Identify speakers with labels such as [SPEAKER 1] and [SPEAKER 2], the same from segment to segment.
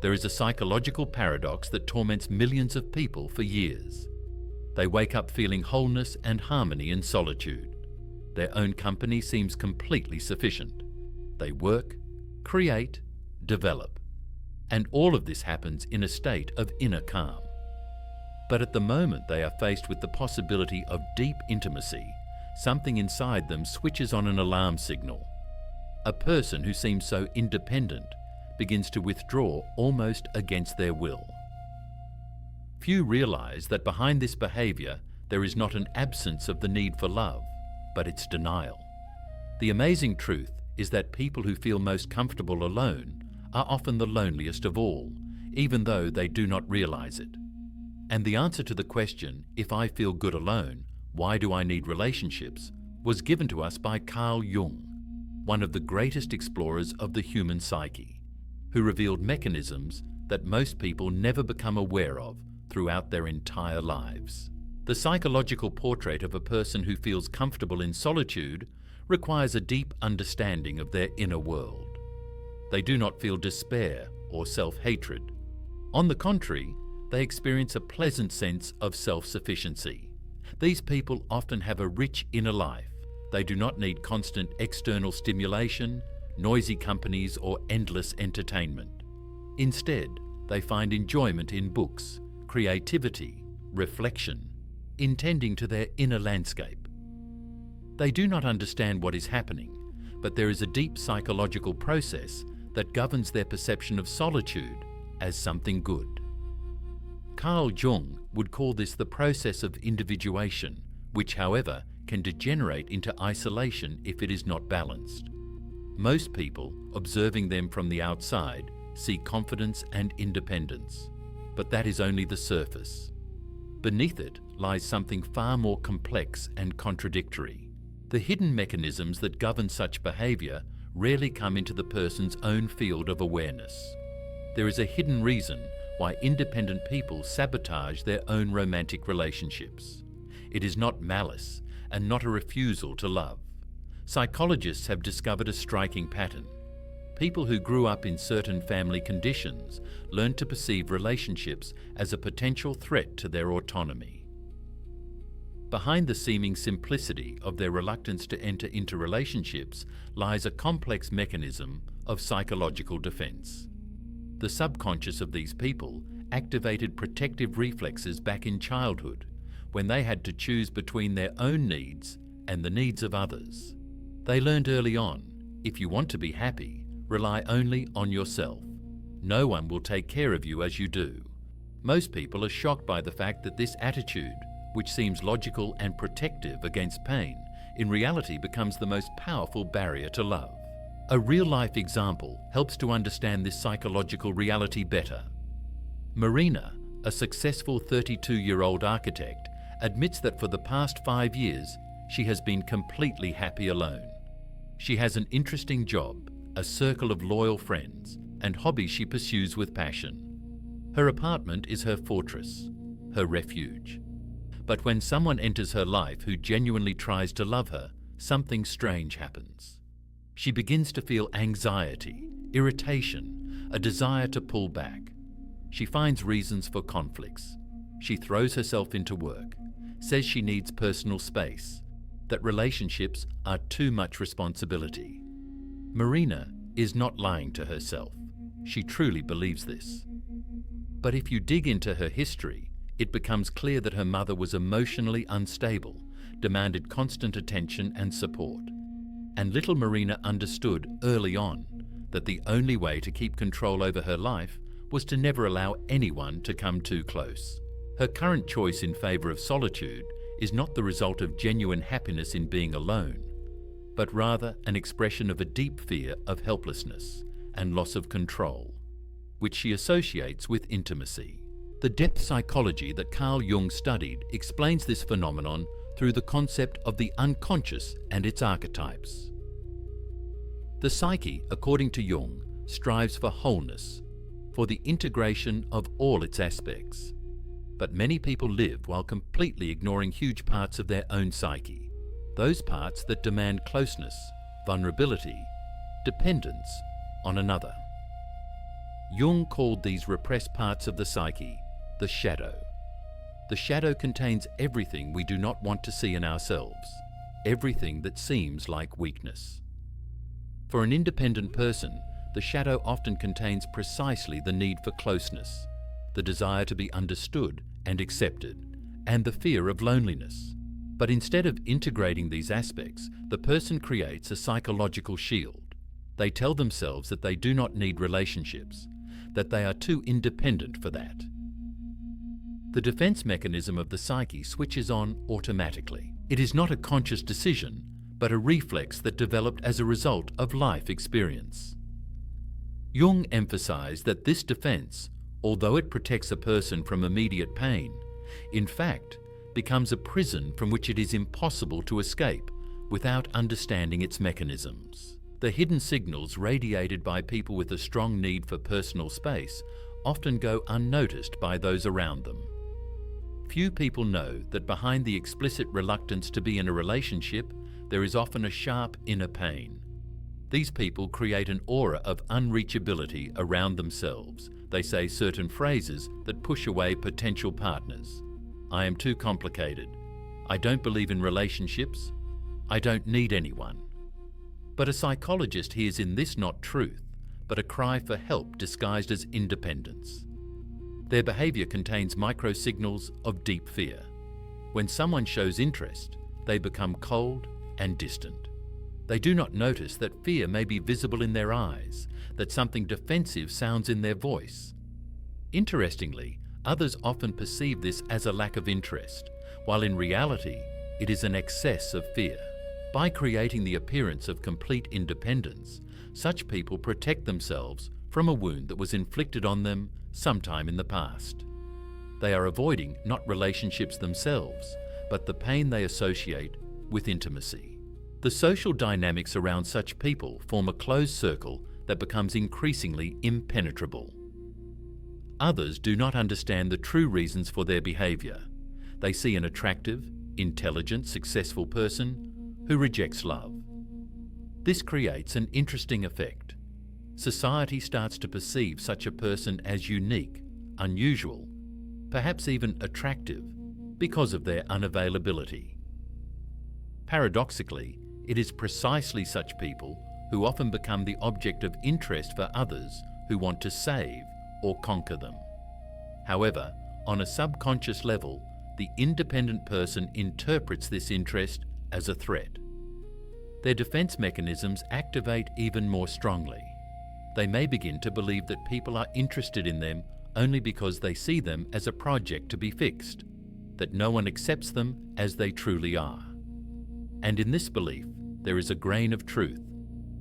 [SPEAKER 1] There is a psychological paradox that torments millions of people for years. They wake up feeling wholeness and harmony in solitude. Their own company seems completely sufficient. They work, create, develop. And all of this happens in a state of inner calm. But at the moment they are faced with the possibility of deep intimacy, something inside them switches on an alarm signal. A person who seems so independent begins to withdraw almost against their will. Few realize that behind this behavior there is not an absence of the need for love, but its denial. The amazing truth is that people who feel most comfortable alone are often the loneliest of all, even though they do not realize it. And the answer to the question, if I feel good alone, why do I need relationships, was given to us by Carl Jung, one of the greatest explorers of the human psyche, who revealed mechanisms that most people never become aware of throughout their entire lives. The psychological portrait of a person who feels comfortable in solitude requires a deep understanding of their inner world. They do not feel despair or self-hatred. On the contrary, they experience a pleasant sense of self-sufficiency. These people often have a rich inner life. They do not need constant external stimulation, noisy companies, or endless entertainment. Instead, they find enjoyment in books, creativity, reflection, in tending to their inner landscape. They do not understand what is happening, but there is a deep psychological process that governs their perception of solitude as something good. Carl Jung would call this the process of individuation, which, however, can degenerate into isolation if it is not balanced. Most people, observing them from the outside, see confidence and independence, but that is only the surface. Beneath it lies something far more complex and contradictory. The hidden mechanisms that govern such behavior rarely come into the person's own field of awareness. There is a hidden reason why independent people sabotage their own romantic relationships. It is not malice and not a refusal to love. Psychologists have discovered a striking pattern. People who grew up in certain family conditions learn to perceive relationships as a potential threat to their autonomy. Behind the seeming simplicity of their reluctance to enter into relationships lies a complex mechanism of psychological defense. The subconscious of these people activated protective reflexes back in childhood when they had to choose between their own needs and the needs of others. They learned early on, if you want to be happy, rely only on yourself. No one will take care of you as you do. Most people are shocked by the fact that this attitude, which seems logical and protective against pain, in reality becomes the most powerful barrier to love. A real-life example helps to understand this psychological reality better. Marina, a successful 32-year-old architect, admits that for the past 5 years, she has been completely happy alone. She has an interesting job, a circle of loyal friends, and hobbies she pursues with passion. Her apartment is her fortress, her refuge. But when someone enters her life who genuinely tries to love her, something strange happens. She begins to feel anxiety, irritation, a desire to pull back. She finds reasons for conflicts. She throws herself into work, says she needs personal space, that relationships are too much responsibility. Marina is not lying to herself. She truly believes this. But if you dig into her history, it becomes clear that her mother was emotionally unstable, demanded constant attention and support. And little Marina understood early on that the only way to keep control over her life was to never allow anyone to come too close. Her current choice in favor of solitude is not the result of genuine happiness in being alone, but rather an expression of a deep fear of helplessness and loss of control, which she associates with intimacy. The depth psychology that Carl Jung studied explains this phenomenon through the concept of the unconscious and its archetypes. The psyche, according to Jung, strives for wholeness, for the integration of all its aspects. But many people live while completely ignoring huge parts of their own psyche, those parts that demand closeness, vulnerability, dependence on another. Jung called these repressed parts of the psyche the shadow. The shadow contains everything we do not want to see in ourselves, everything that seems like weakness. For an independent person, the shadow often contains precisely the need for closeness, the desire to be understood and accepted, and the fear of loneliness. But instead of integrating these aspects, the person creates a psychological shield. They tell themselves that they do not need relationships, that they are too independent for that. The defense mechanism of the psyche switches on automatically. It is not a conscious decision, but a reflex that developed as a result of life experience. Jung emphasized that this defense, although it protects a person from immediate pain, in fact becomes a prison from which it is impossible to escape without understanding its mechanisms. The hidden signals radiated by people with a strong need for personal space often go unnoticed by those around them. Few people know that behind the explicit reluctance to be in a relationship, there is often a sharp inner pain. These people create an aura of unreachability around themselves. They say certain phrases that push away potential partners. I am too complicated. I don't believe in relationships. I don't need anyone. But a psychologist hears in this not truth, but a cry for help disguised as independence. Their behavior contains micro-signals of deep fear. When someone shows interest, they become cold and distant. They do not notice that fear may be visible in their eyes, that something defensive sounds in their voice. Interestingly, others often perceive this as a lack of interest, while in reality, it is an excess of fear. By creating the appearance of complete independence, such people protect themselves from a wound that was inflicted on them sometime in the past. They are avoiding not relationships themselves, but the pain they associate with intimacy. The social dynamics around such people form a closed circle that becomes increasingly impenetrable. Others do not understand the true reasons for their behavior. They see an attractive, intelligent, successful person who rejects love. This creates an interesting effect. Society starts to perceive such a person as unique, unusual, perhaps even attractive, because of their unavailability. Paradoxically, it is precisely such people who often become the object of interest for others who want to save or conquer them. However, on a subconscious level, the independent person interprets this interest as a threat. Their defense mechanisms activate even more strongly. They may begin to believe that people are interested in them only because they see them as a project to be fixed, that no one accepts them as they truly are. And in this belief, there is a grain of truth,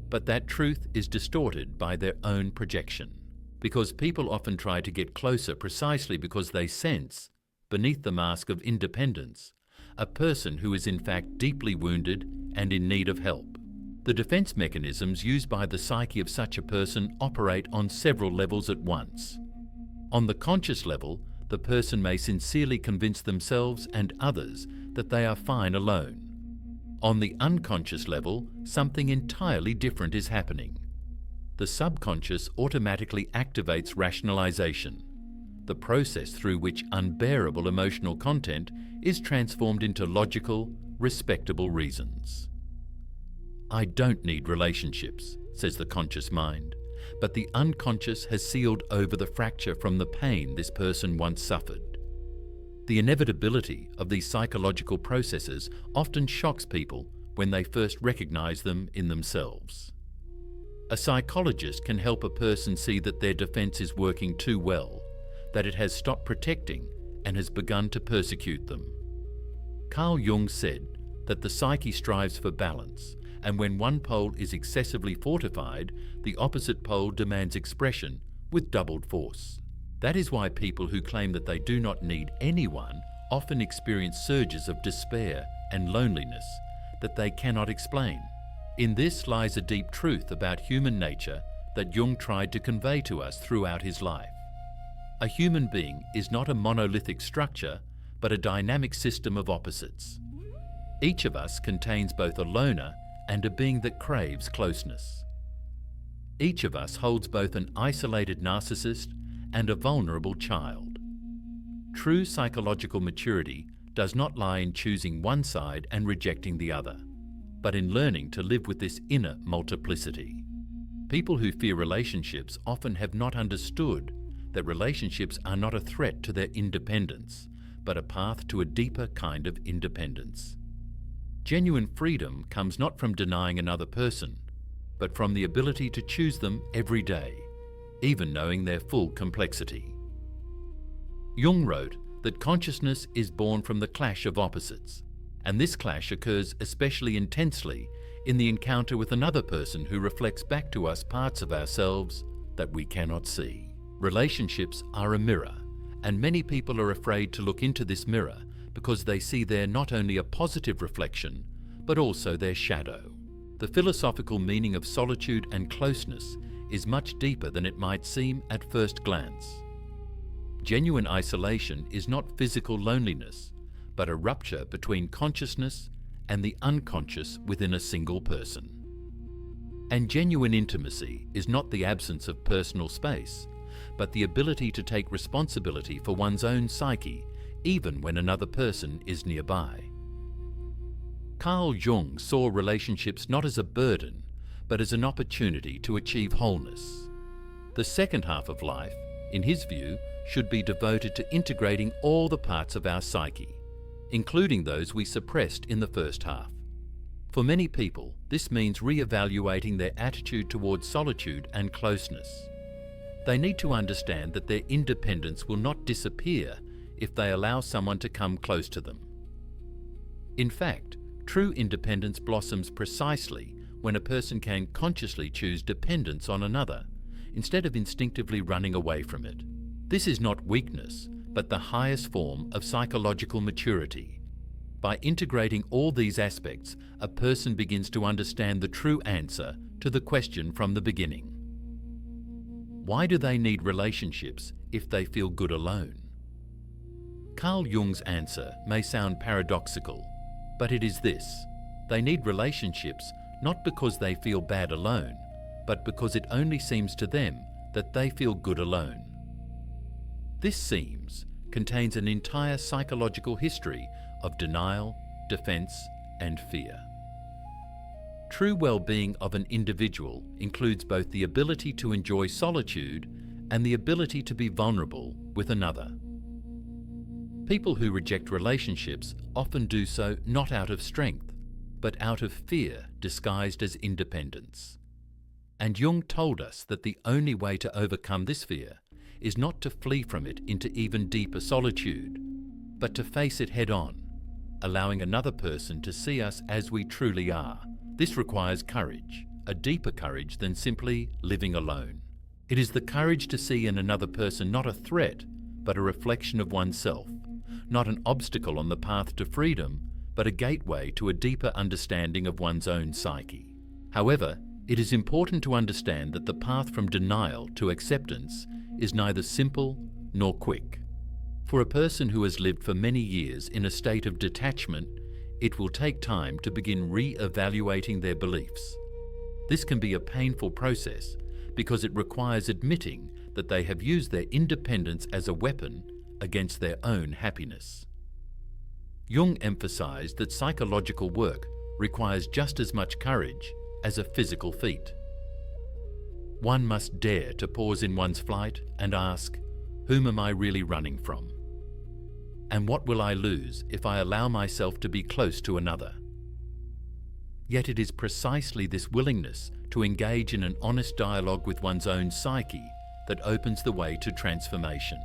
[SPEAKER 1] but that truth is distorted by their own projection, because people often try to get closer precisely because they sense, beneath the mask of independence, a person who is in fact deeply wounded and in need of help. The defense mechanisms used by the psyche of such a person operate on several levels at once. On the conscious level, the person may sincerely convince themselves and others that they are fine alone. On the unconscious level, something entirely different is happening. The subconscious automatically activates rationalization, the process through which unbearable emotional content is transformed into logical, respectable reasons. I don't need relationships, says the conscious mind, but the unconscious has sealed over the fracture from the pain this person once suffered. The inevitability of these psychological processes often shocks people when they first recognize them in themselves. A psychologist can help a person see that their defense is working too well, that it has stopped protecting and has begun to persecute them. Carl Jung said that the psyche strives for balance, and when one pole is excessively fortified, the opposite pole demands expression with doubled force. That is why people who claim that they do not need anyone often experience surges of despair and loneliness that they cannot explain. In this lies a deep truth about human nature that Jung tried to convey to us throughout his life. A human being is not a monolithic structure, but a dynamic system of opposites. Each of us contains both a loner and a being that craves closeness. Each of us holds both an isolated narcissist and a vulnerable child. True psychological maturity does not lie in choosing one side and rejecting the other, but in learning to live with this inner multiplicity. People who fear relationships often have not understood that relationships are not a threat to their independence, but a path to a deeper kind of independence. Genuine freedom comes not from denying another person, but from the ability to choose them every day, even knowing their full complexity. Jung wrote that consciousness is born from the clash of opposites, and this clash occurs especially intensely in the encounter with another person who reflects back to us parts of ourselves that we cannot see. Relationships are a mirror, and many people are afraid to look into this mirror because they see there not only a positive reflection, but also their shadow. The philosophical meaning of solitude and closeness is much deeper than it might seem at first glance. Genuine isolation is not physical loneliness, but a rupture between consciousness and the unconscious within a single person. And genuine intimacy is not the absence of personal space, but the ability to take responsibility for one's own psyche, even when another person is nearby. Carl Jung saw relationships not as a burden, but as an opportunity to achieve wholeness. The second half of life, in his view, should be devoted to integrating all the parts of our psyche, including those we suppressed in the first half. For many people, this means re-evaluating their attitude towards solitude and closeness. They need to understand that their independence will not disappear if they allow someone to come close to them. In fact, true independence blossoms precisely when a person can consciously choose dependence on another, instead of instinctively running away from it. This is not weakness, but the highest form of psychological maturity. By integrating all these aspects, a person begins to understand the true answer to the question from the beginning. Why do they need relationships if they feel good alone? Carl Jung's answer may sound paradoxical, but it is this: they need relationships not because they feel bad alone, but because it only seems to them that they feel good alone. This seems contains an entire psychological history of denial, defense, and fear. True well-being of an individual includes both the ability to enjoy solitude and the ability to be vulnerable with another. People who reject relationships often do so not out of strength, but out of fear disguised as independence. And Jung told us that the only way to overcome this fear is not to flee from it into even deeper solitude, but to face it head-on, allowing another person to see us as we truly are. This requires courage, a deeper courage than simply living alone. It is the courage to see in another person not a threat, but a reflection of oneself, not an obstacle on the path to freedom, but a gateway to a deeper understanding of one's own psyche. However, it is important to understand that the path from denial to acceptance is neither simple nor quick. For a person who has lived for many years in a state of detachment, it will take time to begin re-evaluating their beliefs. This can be a painful process because it requires admitting that they have used their independence as a weapon against their own happiness. Jung emphasized that psychological work requires just as much courage as a physical feat. One must dare to pause in one's flight and ask, whom am I really running from? And what will I lose if I allow myself to be close to another? Yet it is precisely this willingness to engage in an honest dialogue with one's own psyche that opens the way to transformation.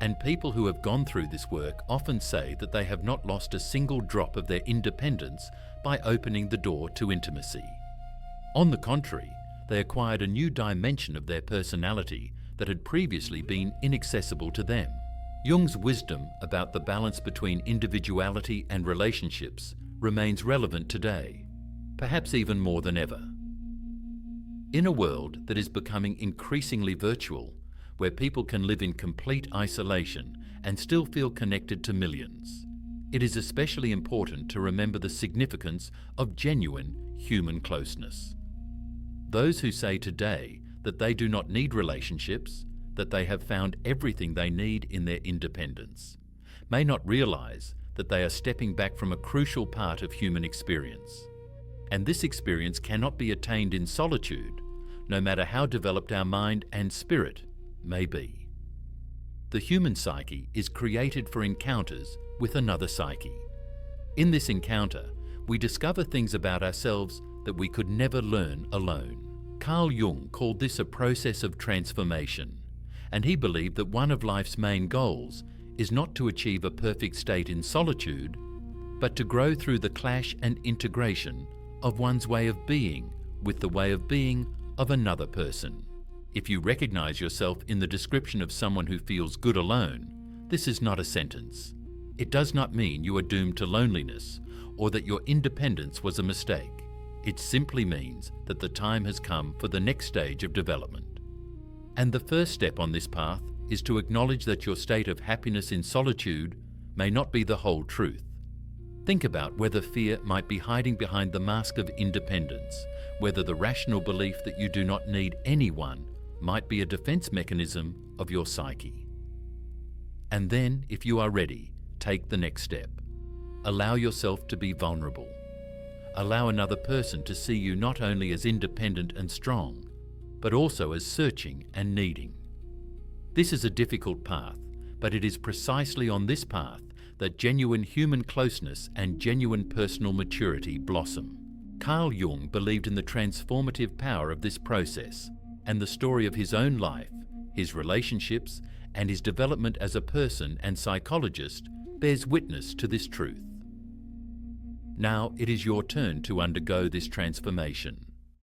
[SPEAKER 1] And people who have gone through this work often say that they have not lost a single drop of their independence by opening the door to intimacy. On the contrary, they acquired a new dimension of their personality that had previously been inaccessible to them. Jung's wisdom about the balance between individuality and relationships remains relevant today, perhaps even more than ever. In a world that is becoming increasingly virtual, where people can live in complete isolation and still feel connected to millions, it is especially important to remember the significance of genuine human closeness. Those who say today that they do not need relationships, that they have found everything they need in their independence, may not realize that they are stepping back from a crucial part of human experience. And this experience cannot be attained in solitude, no matter how developed our mind and spirit may be. The human psyche is created for encounters with another psyche. In this encounter, we discover things about ourselves that we could never learn alone. Carl Jung called this a process of transformation, and he believed that one of life's main goals is not to achieve a perfect state in solitude, but to grow through the clash and integration of one's way of being with the way of being of another person. If you recognize yourself in the description of someone who feels good alone, this is not a sentence. It does not mean you are doomed to loneliness or that your independence was a mistake. It simply means that the time has come for the next stage of development. And the first step on this path is to acknowledge that your state of happiness in solitude may not be the whole truth. Think about whether fear might be hiding behind the mask of independence, whether the rational belief that you do not need anyone might be a defense mechanism of your psyche. And then, if you are ready, take the next step. Allow yourself to be vulnerable. Allow another person to see you not only as independent and strong, but also as searching and needing. This is a difficult path, but it is precisely on this path that genuine human closeness and genuine personal maturity blossom. Carl Jung believed in the transformative power of this process, and the story of his own life, his relationships, and his development as a person and psychologist bears witness to this truth. Now it is your turn to undergo this transformation.